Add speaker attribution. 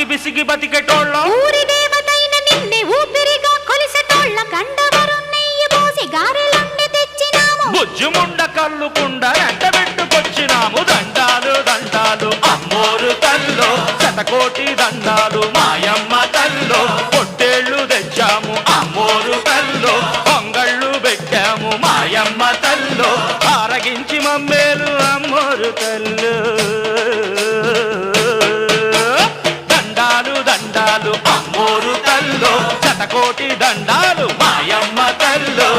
Speaker 1: బిసిగి బతికెటోళ్ళ
Speaker 2: ఊరి దేవతైన నిన్నే ఊపిరిగా కొలిసెటోళ్ళ గండవరం నెయ్యి పోసి గారెలన్నీ తెచ్చినాము
Speaker 1: బుజ్జుముండ కల్లుకుండ ఎండబెట్టుకొచ్చినాము దండాలు దండాలు అమ్మోరు తల్లో శతకోటి దండాలు మాయమ్మ తల్లో పొట్టేళ్ళు తెచ్చాము అమ్మోరు తల్లో పొంగళ్ళు పెట్టాము మాయమ్మ తల్లో ఆరగించి మమ్మేలు అమ్మోరు తల్లు దండాలు దండాలు అమ్మోరు తల్లో శతకోటి దండాలు మాయమ్మ తల్లో